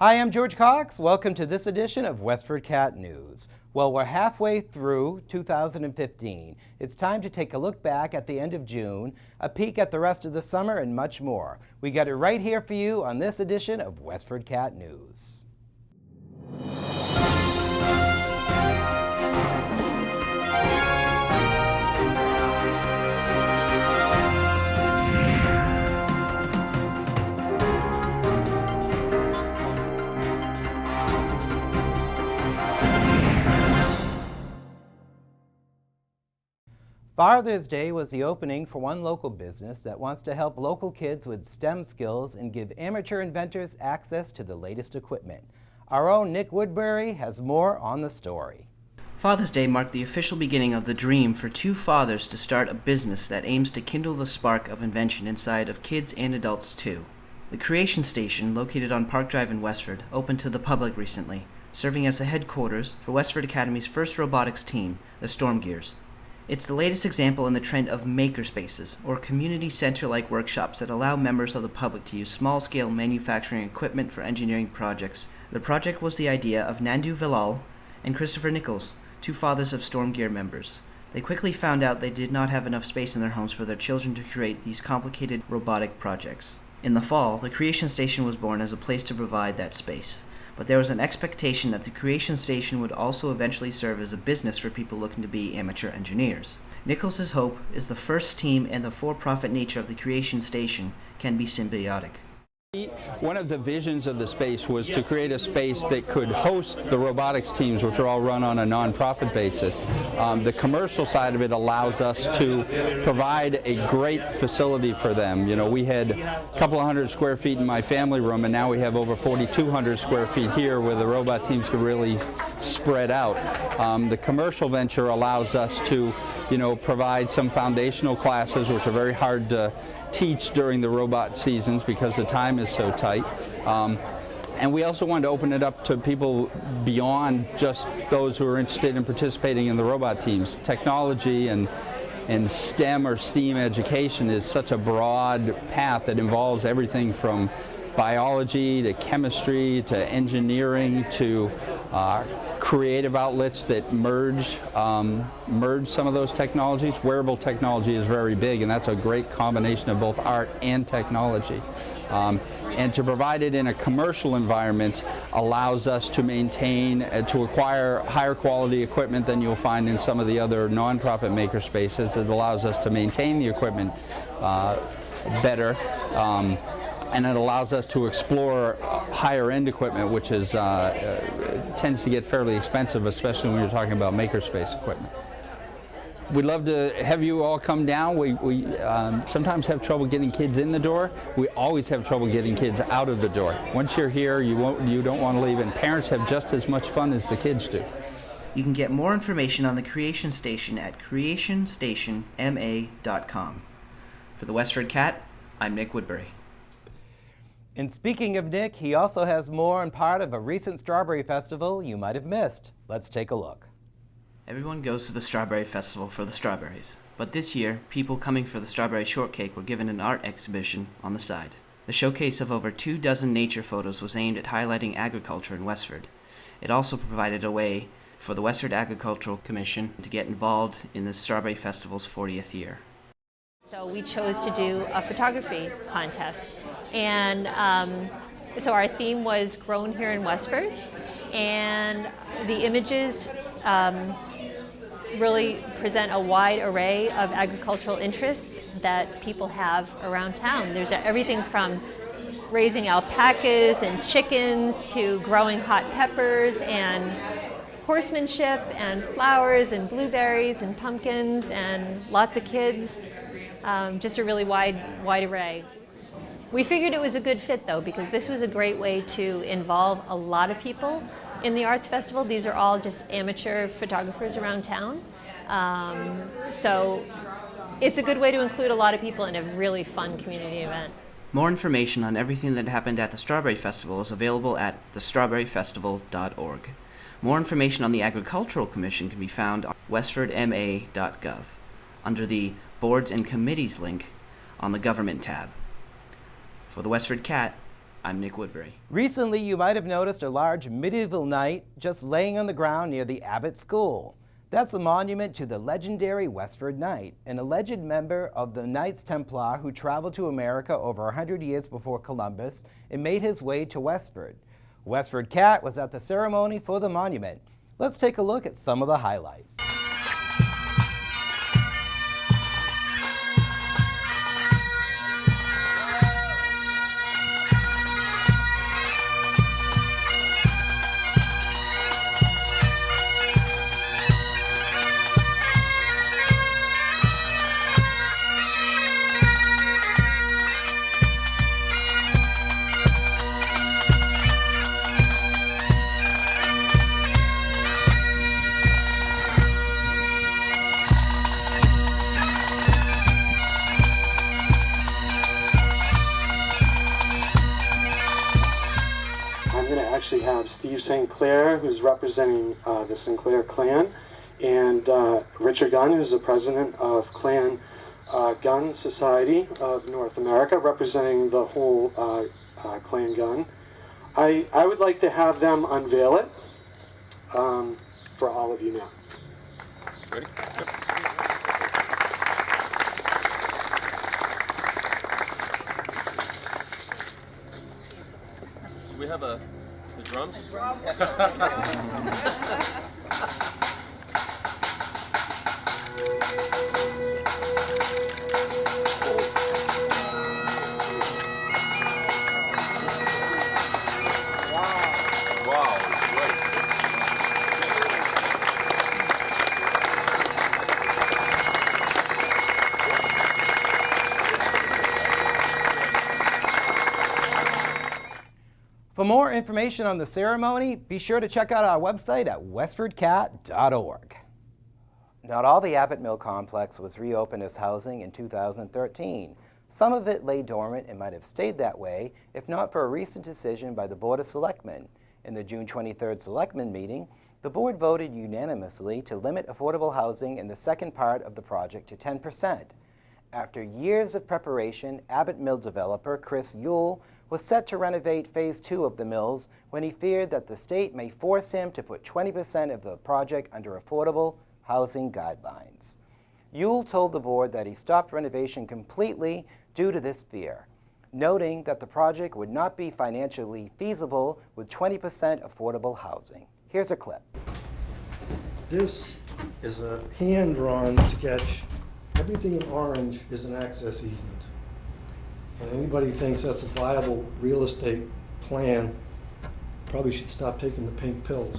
Hi, I'm George Cox. Welcome to this edition of WestfordCAT News. Well, we're halfway through 2015. It's time to take a look back at the end of June, a peek at the rest of the summer, and much more. We got it right here for you on this edition of WestfordCAT News. Father's Day was the opening for one local business that wants to help local kids with STEM skills and give amateur inventors access to the latest equipment. Our own Nick Woodbury has more on the story. Father's Day marked the official beginning of the dream for two fathers to start a business that aims to kindle the spark of invention inside of kids and adults too. The Creation Station, located on Park Drive in Westford, opened to the public recently, serving as the headquarters for Westford Academy's first robotics team, the Storm Gears. It's the latest example in the trend of makerspaces, or community center-like workshops that allow members of the public to use small-scale manufacturing equipment for engineering projects. The project was the idea of Nandu Vilal and Christopher Nichols, two fathers of Storm Gear members. They quickly found out they did not have enough space in their homes for their children to create these complicated robotic projects. In the fall, the Creation Station was born as a place to provide that space. But there was an expectation that the Creation Station would also eventually serve as a business for people looking to be amateur engineers. Nichols' hope is the first team and the for-profit nature of the Creation Station can be symbiotic. One of the visions of the space was to create a space that could host the robotics teams, which are all run on a non-profit basis. The commercial side of it allows us to provide a great facility for them. You know, we had a couple of hundred square feet in my family room, and now we have over 4,200 square feet here where the robot teams can really spread out. The commercial venture allows us to, provide some foundational classes, which are very hard to teach during the robot seasons because the time is so tight. And we also wanted to open it up to people beyond just those who are interested in participating in the robot teams. Technology and STEM or STEAM education is such a broad path that involves everything from biology to chemistry to engineering to creative outlets that merge some of those technologies. Wearable technology is very big, and that's a great combination of both art and technology. And to provide it in a commercial environment allows us to maintain and to acquire higher quality equipment than you'll find in some of the other nonprofit maker spaces. It allows us to maintain the equipment better. And it allows us to explore higher end equipment, which is tends to get fairly expensive, especially when you're talking about makerspace equipment. We'd love to have you all come down. We sometimes have trouble getting kids in the door. We always have trouble getting kids out of the door. Once you're here, you don't want to leave, and parents have just as much fun as the kids do. You can get more information on the Creation Station at creationstationma.com. For the WestfordCAT, I'm Nick Woodbury. And speaking of Nick, he also has more on part of a recent Strawberry Festival you might have missed. Let's take a look. Everyone goes to the Strawberry Festival for the strawberries, but this year, people coming for the Strawberry Shortcake were given an art exhibition on the side. The showcase of over 24 nature photos was aimed at highlighting agriculture in Westford. It also provided a way for the Westford Agricultural Commission to get involved in the Strawberry Festival's 40th year. So we chose to do a photography contest. And so our theme was grown here in Westford, and the images really present a wide array of agricultural interests that people have around town. There's everything from raising alpacas and chickens to growing hot peppers and horsemanship and flowers and blueberries and pumpkins and lots of kids, just a really wide array. We figured it was a good fit, though, because this was a great way to involve a lot of people in the Arts Festival. These are all just amateur photographers around town. So it's a good way to include a lot of people in a really fun community event. More information on everything that happened at the Strawberry Festival is available at thestrawberryfestival.org. More information on the Agricultural Commission can be found on westfordma.gov under the Boards and Committees link on the Government tab. For the WestfordCAT, I'm Nick Woodbury. Recently, you might have noticed a large medieval knight just laying on the ground near the Abbot School. That's a monument to the legendary Westford Knight, an alleged member of the Knights Templar who traveled to America over 100 years before Columbus and made his way to Westford. WestfordCAT was at the ceremony for the monument. Let's take a look at some of the highlights. I'm going to actually have Steve St. Clair, who's representing the Sinclair clan, and Richard Gunn, who's the president of Clan Gun Society of North America, representing the whole Clan Gun. I would like to have them unveil it for all of you now. Ready? Do we have the drums? Wow, great. For more information on the ceremony, be sure to check out our website at westfordcat.org. Not all the Abbot Mill complex was reopened as housing in 2013. Some of it lay dormant and might have stayed that way if not for a recent decision by the Board of Selectmen. In the June 23rd Selectmen meeting, the board voted unanimously to limit affordable housing in the second part of the project to 10%. After years of preparation, Abbot Mill developer Chris Yule was set to renovate Phase 2 of the mills when he feared that the state may force him to put 20% of the project under affordable housing guidelines. Yule told the board that he stopped renovation completely due to this fear, noting that the project would not be financially feasible with 20% affordable housing. Here's a clip. This is a hand-drawn sketch. Everything in orange is an access easement. And anybody thinks that's a viable real estate plan probably should stop taking the pink pills.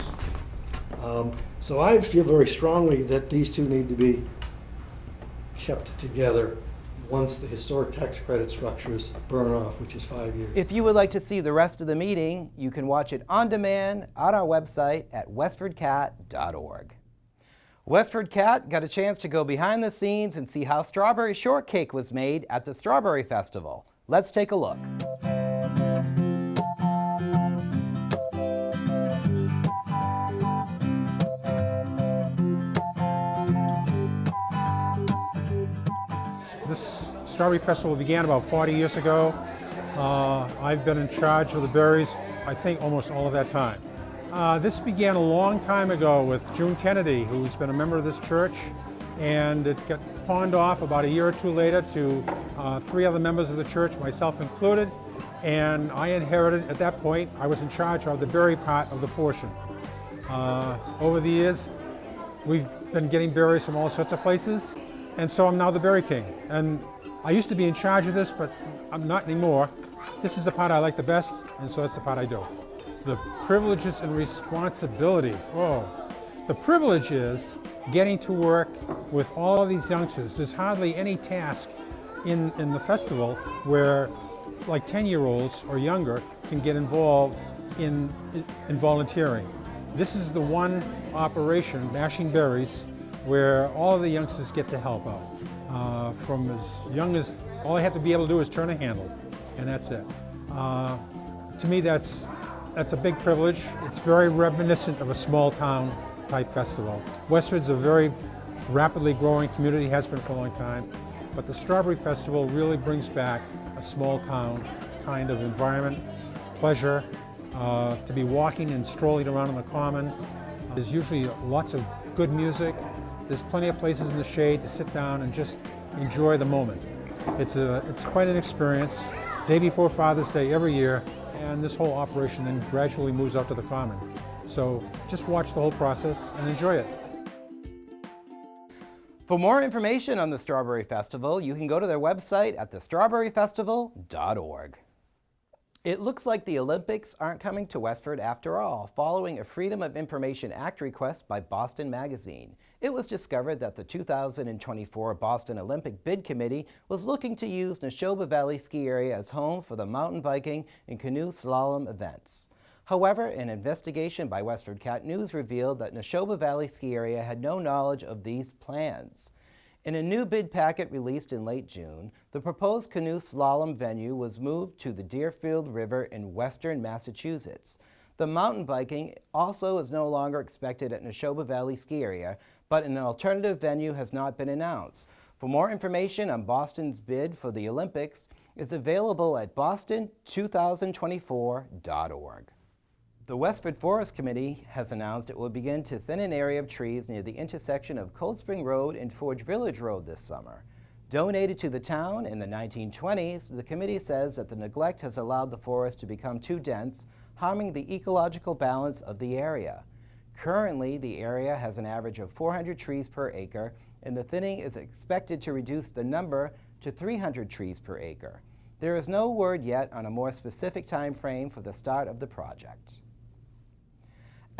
So I feel very strongly that these two need to be kept together once the historic tax credit structures burn off, which is 5 years. If you would like to see the rest of the meeting, you can watch it on demand on our website at westfordcat.org. WestfordCAT got a chance to go behind the scenes and see how strawberry shortcake was made at the Strawberry Festival. Let's take a look. This Strawberry Festival began about 40 years ago. I've been in charge of the berries, I think, almost all of that time. This began a long time ago with June Kennedy, who's been a member of this church, and it got pawned off about a year or two later to 3 other members of the church, myself included, and I inherited, at that point, I was in charge of the berry part of the portion. Over the years, we've been getting berries from all sorts of places, and so I'm now the berry king. And I used to be in charge of this, but I'm not anymore. This is the part I like the best, and so it's the part I do. The privileges and responsibilities. Oh, the privilege is getting to work with all of these youngsters. There's hardly any task in the festival where like 10-year-olds or younger can get involved in volunteering. This is the one operation, Mashing Berries, where all of the youngsters get to help out. From as young as, all I have to be able to do is turn a handle, and that's it. To me, that's a big privilege. It's very reminiscent of a small town type festival. Westford's a very rapidly growing community, has been for a long time, but the Strawberry Festival really brings back a small town kind of environment. pleasure to be walking and strolling around on the common. There's usually lots of good music. There's plenty of places in the shade to sit down and just enjoy the moment. It's quite an experience. Day before Father's Day every year, and this whole operation then gradually moves out to the common. So just watch the whole process and enjoy it. For more information on the Strawberry Festival, you can go to their website at thestrawberryfestival.org. It looks like the Olympics aren't coming to Westford after all, following a Freedom of Information Act request by Boston Magazine. It was discovered that the 2024 Boston Olympic Bid Committee was looking to use Neshoba Valley Ski Area as home for the mountain biking and canoe slalom events. However, an investigation by WestfordCAT News revealed that Neshoba Valley Ski Area had no knowledge of these plans. In a new bid packet released in late June, the proposed canoe slalom venue was moved to the Deerfield River in western Massachusetts. The mountain biking also is no longer expected at Neshoba Valley Ski Area, but an alternative venue has not been announced. For more information on Boston's bid for the Olympics, it's available at boston2024.org. The Westford Forest Committee has announced it will begin to thin an area of trees near the intersection of Cold Spring Road and Forge Village Road this summer. Donated to the town in the 1920s, the committee says that the neglect has allowed the forest to become too dense, harming the ecological balance of the area. Currently, the area has an average of 400 trees per acre, and the thinning is expected to reduce the number to 300 trees per acre. There is no word yet on a more specific time frame for the start of the project.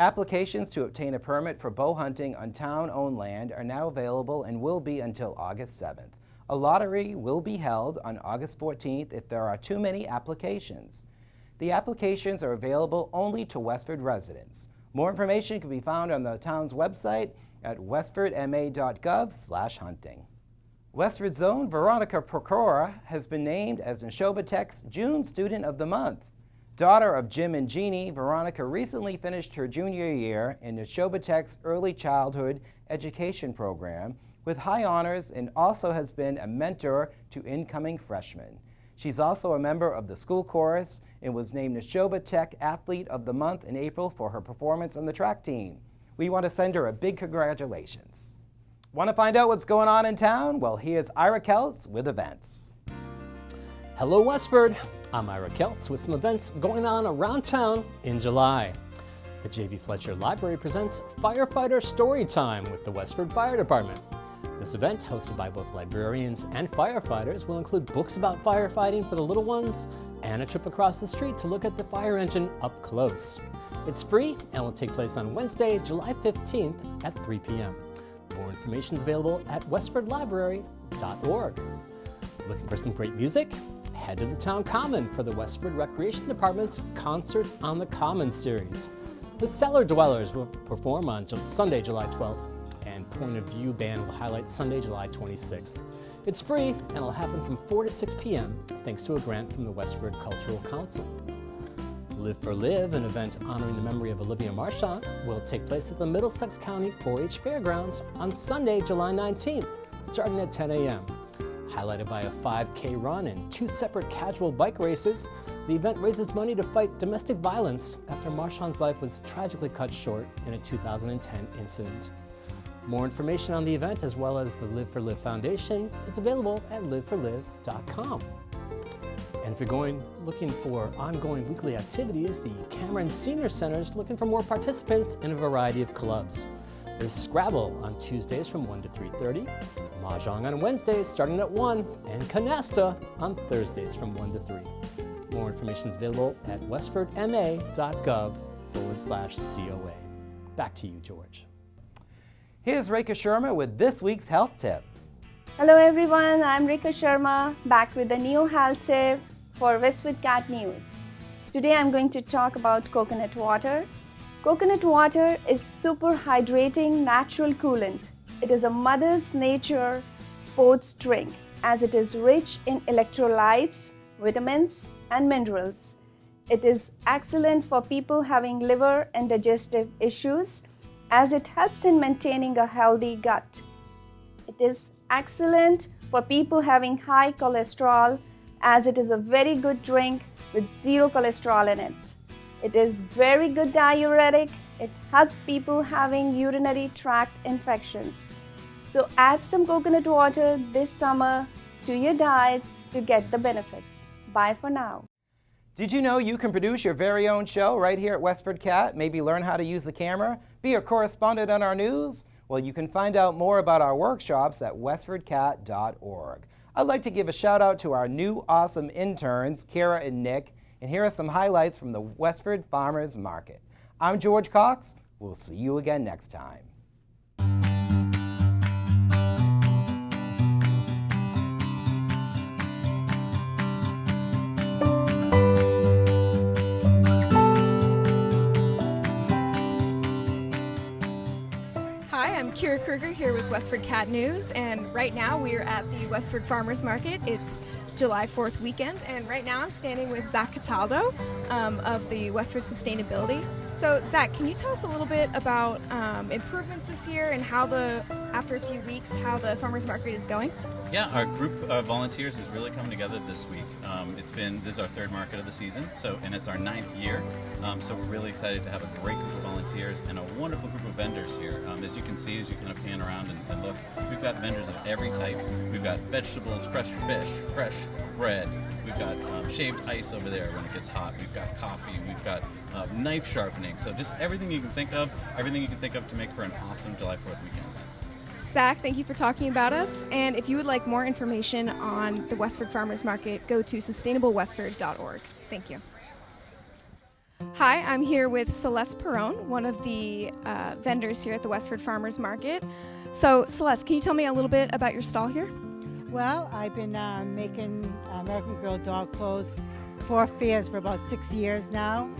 Applications to obtain a permit for bow hunting on town-owned land are now available and will be until August 7th. A lottery will be held on August 14th if there are too many applications. The applications are available only to Westford residents. More information can be found on the town's website at westfordma.gov/hunting. Westford's own Veronica Procora has been named as Neshoba Tech's June Student of the Month. Daughter of Jim and Jeannie, Veronica recently finished her junior year in Neshoba Tech's Early Childhood Education Program with high honors and also has been a mentor to incoming freshmen. She's also a member of the school chorus and was named Neshoba Tech Athlete of the Month in April for her performance on the track team. We want to send her a big congratulations. Want to find out what's going on in town? Well, here's Ira Keltz with events. Hello Westford, I'm Ira Keltz with some events going on around town in July. The J.V. Fletcher Library presents Firefighter Storytime with the Westford Fire Department. This event, hosted by both librarians and firefighters, will include books about firefighting for the little ones and a trip across the street to look at the fire engine up close. It's free and will take place on Wednesday, July 15th at 3 p.m. More information is available at westfordlibrary.org. Looking for some great music? Head to the Town Common for the Westford Recreation Department's Concerts on the Common series. The Cellar Dwellers will perform on Sunday, July 12th, and Point of View Band will highlight Sunday, July 26th. It's free and it'll happen from 4 to 6 p.m. thanks to a grant from the Westford Cultural Council. Live for Live, an event honoring the memory of Olivia Marchand, will take place at the Middlesex County 4-H Fairgrounds on Sunday, July 19th, starting at 10 a.m. Highlighted by a 5K run and 2 separate casual bike races, the event raises money to fight domestic violence after Marchand's life was tragically cut short in a 2010 incident. More information on the event, as well as the Live for Live Foundation, is available at liveforlive.com. And if you're looking for ongoing weekly activities, the Cameron Senior Center is looking for more participants in a variety of clubs. There's Scrabble on Tuesdays from 1 to 3:30, Mahjong on Wednesdays starting at 1, and Canasta on Thursdays from 1 to 3. More information is available at westfordma.gov/COA. Back to you, George. Here's Rekha Sharma with this week's health tip. Hello everyone, I'm Rekha Sharma, back with a new health tip for WestfordCAT News. Today I'm going to talk about coconut water. Coconut water is super hydrating natural coolant. It is a mother's nature sports drink as it is rich in electrolytes, vitamins and minerals. It is excellent for people having liver and digestive issues as it helps in maintaining a healthy gut. It is excellent for people having high cholesterol as it is a very good drink with zero cholesterol in it. It is very good diuretic. It helps people having urinary tract infections. So add some coconut water this summer to your diet to get the benefits. Bye for now. Did you know you can produce your very own show right here at WestfordCAT? Maybe learn how to use the camera? Be a correspondent on our news? Well, you can find out more about our workshops at WestfordCAT.org. I'd like to give a shout out to our new awesome interns, Kara and Nick, and here are some highlights from the Westford Farmers Market. I'm George Cox. We'll see you again next time. Hi, I'm Kira Kruger here with WestfordCAT News, and right now we are at the Westford Farmers Market. It's July 4th weekend, and right now I'm standing with Zach Cataldo of the Westford Sustainability. So Zach, can you tell us a little bit about improvements this year and how after a few weeks, how the farmers market is going? Yeah, our group of volunteers has really come together this week. This is our third market of the season, and it's our 9th year. So we're really excited to have a great group of volunteers and a wonderful group of vendors here. As you can see, as you kind of pan around and look, we've got vendors of every type. We've got vegetables, fresh fish, fresh bread. We've got shaved ice over there when it gets hot. We've got coffee. We've got knife sharpening. So just everything you can think of to make for an awesome July 4th weekend. Zach, thank you for talking about us. And if you would like more information on the Westford Farmers Market, go to sustainablewestford.org. Thank you. Hi, I'm here with Celeste Perrone, one of the vendors here at the Westford Farmers Market. So, Celeste, can you tell me a little bit about your stall here? Well, I've been making American Girl dog clothes for fairs for about 6 years now.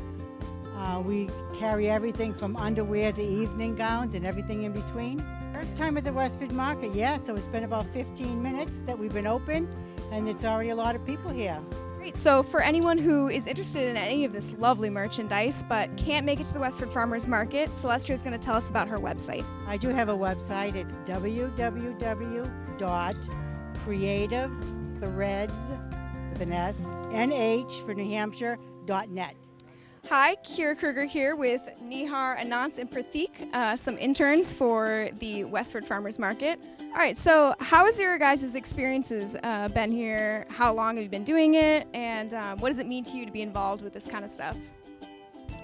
We carry everything from underwear to evening gowns and everything in between. First time at the Westford Market, yeah, so it's been about 15 minutes that we've been open, and it's already a lot of people here. Great, so for anyone who is interested in any of this lovely merchandise but can't make it to the Westford Farmers Market, Celeste is going to tell us about her website. I do have a website. It's www.creativethreads, with an S, NH for New Hampshire.net. Hi, Kira Kruger here with Nihar, Anant, and Pratik, some interns for the Westford Farmers Market. All right, so how has your guys' experiences been here? How long have you been doing it? And what does it mean to you to be involved with this kind of stuff?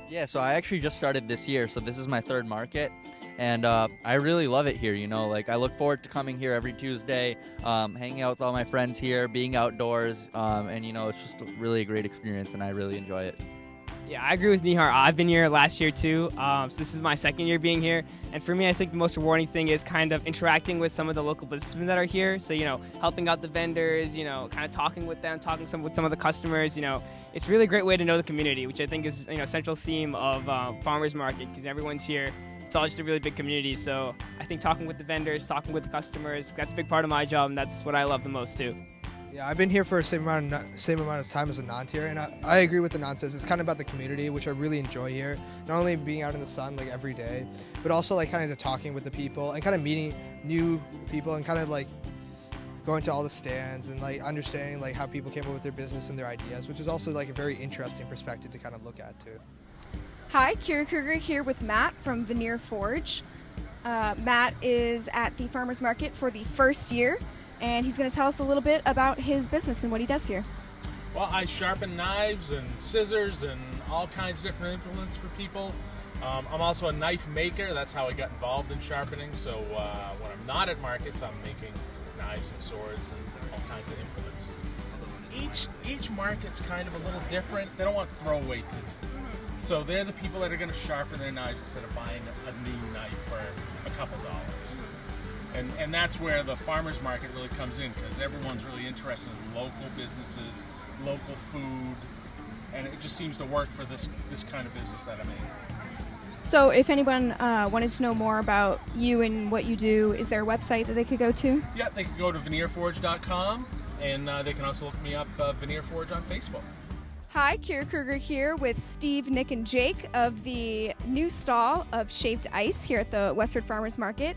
Yeah, so I actually just started this year, so this is my third market. And I really love it here, I look forward to coming here every Tuesday, hanging out with all my friends here, being outdoors, and it's just really a great experience, and I really enjoy it. Yeah, I agree with Nihar. I've been here last year too, so this is my second year being here. And for me, I think the most rewarding thing is kind of interacting with some of the local businessmen that are here. So, helping out the vendors, kind of talking with them, with some of the customers, It's really a great way to know the community, which I think is, a central theme of Farmers Market, because everyone's here. It's all just a really big community. So I think talking with the vendors, talking with the customers, that's a big part of my job, and that's what I love the most too. Yeah, I've been here for the same amount of time as Anant here, and I agree with Anant says. It's kind of about the community, which I really enjoy here. Not only being out in the sun every day, but also kind of talking with the people and kind of meeting new people and kind of going to all the stands and understanding how people came up with their business and their ideas, which is also a very interesting perspective to kind of look at too. Hi, Kira Kruger here with Matt from Veneer Forge. Matt is at the Farmers Market for the first year, and he's going to tell us a little bit about his business and what he does here. Well, I sharpen knives and scissors and all kinds of different implements for people. I'm also a knife maker. That's how I got involved in sharpening. So when I'm not at markets, I'm making knives and swords and all kinds of implements. Each market's kind of a little different. They don't want throwaway pieces. So they're the people that are going to sharpen their knives instead of buying a new knife for a couple dollars. And that's where the farmers market really comes in, because everyone's really interested in local businesses, local food, and it just seems to work for this kind of business that I'm in. So if anyone wanted to know more about you and what you do, is there a website that they could go to? Yeah, they can go to veneerforge.com, and they can also look me up, Veneer Forge on Facebook. Hi, Kira Kruger here with Steve, Nick, and Jake of the new stall of shaved ice here at the Westford Farmers Market.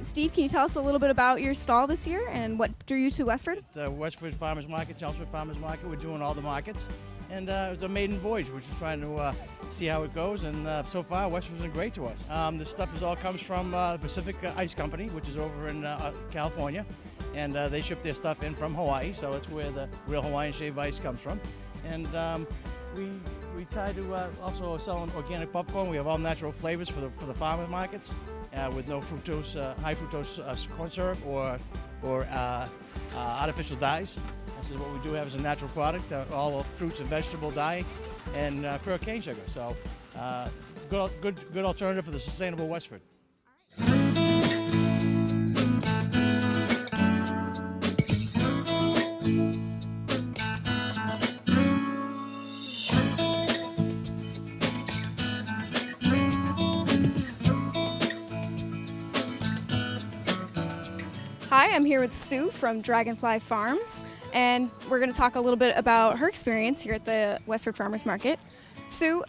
Steve, can you tell us a little bit about your stall this year and what drew you to Westford? The Westford Farmers Market, Chelmsford Farmers Market, we're doing all the markets. And it was a maiden voyage. We're just trying to see how it goes. And so far, Westford's been great to us. This stuff all comes from Pacific Ice Company, which is over in California. And they ship their stuff in from Hawaii, so it's where the real Hawaiian shaved ice comes from. And we try to also sell organic popcorn. We have all natural flavors for the farmers markets with no fructose, high fructose corn syrup or artificial dyes. This is what we do have as a natural product, all fruits and vegetable dye and pure cane sugar. So good alternative for the sustainable Westford. Hi, I'm here with Sue from Dragonfly Farms, and we're going to talk a little bit about her experience here at the Westford Farmers Market. Sue,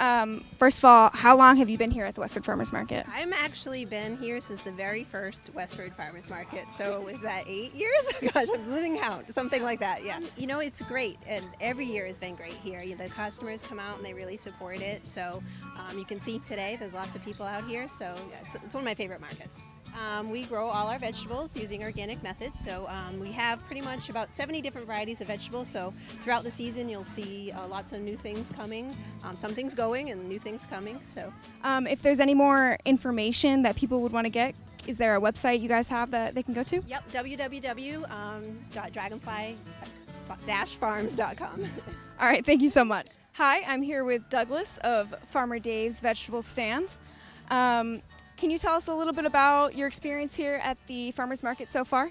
first of all, how long have you been here at the Westford Farmers Market? I've actually been here since the very first Westford Farmers Market. So was that 8 years? Gosh, I'm losing count. Something like that, yeah. You know, it's great, and every year has been great here. The customers come out and they really support it. So you can see today there's lots of people out here. So it's one of my favorite markets. We grow all our vegetables using organic methods. So we have pretty much about 70 different varieties of vegetables. So throughout the season, you'll see lots of new things coming. Some things going and new things coming. So if there's any more information that people would want to get, is there a website you guys have that they can go to? Yep, www.dragonfly-farms.com. All right, thank you so much. Hi, I'm here with Douglas of Farmer Dave's Vegetable Stand. Can you tell us a little bit about your experience here at the farmers market so far?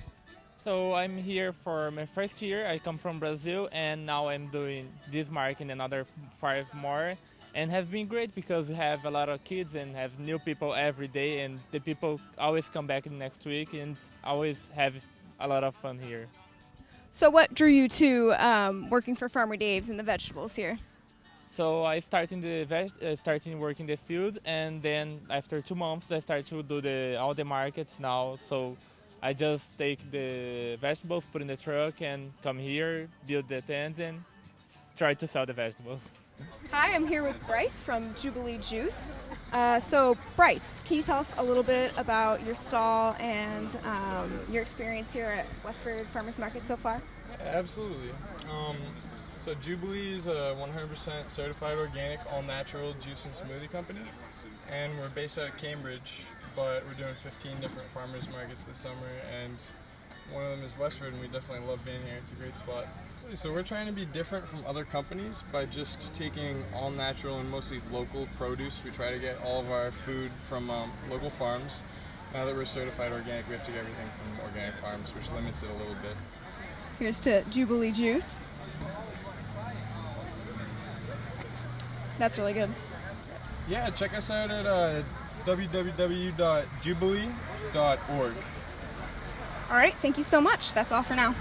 So I'm here for my first year. I come from Brazil, and now I'm doing this market and another 5 more, and have been great because we have a lot of kids and have new people every day, and the people always come back next week and always have a lot of fun here. So what drew you to working for Farmer Dave's and the vegetables here? So I started working the field, and then after 2 months I started to do all the markets now. So I just take the vegetables, put in the truck, and come here, build the tents, and try to sell the vegetables. Hi, I'm here with Bryce from Jubilee Juice. So Bryce, can you tell us a little bit about your stall and your experience here at Westford Farmers Market so far? Absolutely. So Jubilee is a 100% certified organic, all-natural juice and smoothie company, and we're based out of Cambridge, but we're doing 15 different farmers markets this summer, and one of them is Westford, and we definitely love being here. It's a great spot. So we're trying to be different from other companies by just taking all-natural and mostly local produce. We try to get all of our food from local farms. Now that we're certified organic, we have to get everything from organic farms, which limits it a little bit. Here's to Jubilee Juice. That's really good. Yeah, check us out at www.jubilee.org. All right, thank you so much. That's all for now.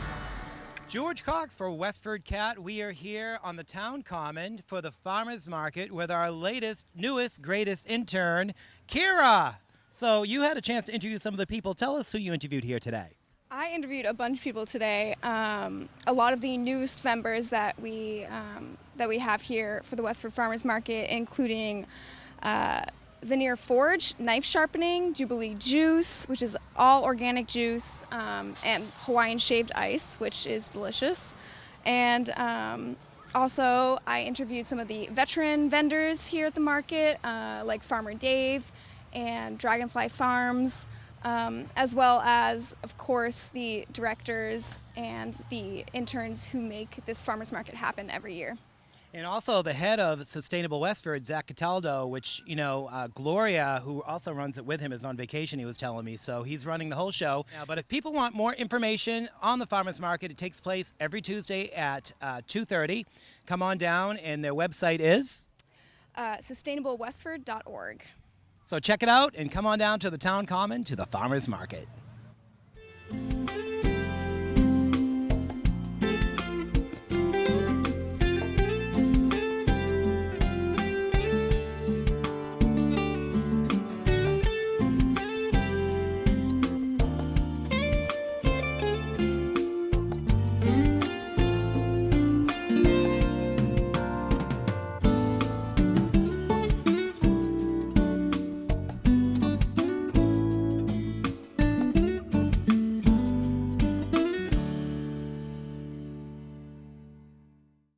George Cox for WestfordCAT. We are here on the town common for the farmers market with our latest, newest, greatest intern, Kira. So you had a chance to interview some of the people. Tell us who you interviewed here today. I interviewed a bunch of people today. A lot of the newest members that we have here for the Westford Farmers Market, including Veneer Forge, knife sharpening, Jubilee Juice, which is all organic juice, and Hawaiian shaved ice, which is delicious. And also, I interviewed some of the veteran vendors here at the market, like Farmer Dave and Dragonfly Farms. As well as, of course, the directors and the interns who make this farmers market happen every year. And also the head of Sustainable Westford, Zach Cataldo, which, Gloria, who also runs it with him, is on vacation, he was telling me. So he's running the whole show. But if people want more information on the farmers market, it takes place every Tuesday at 2:30. Come on down, and their website is? SustainableWestford.org. So check it out and come on down to the town common to the farmers market.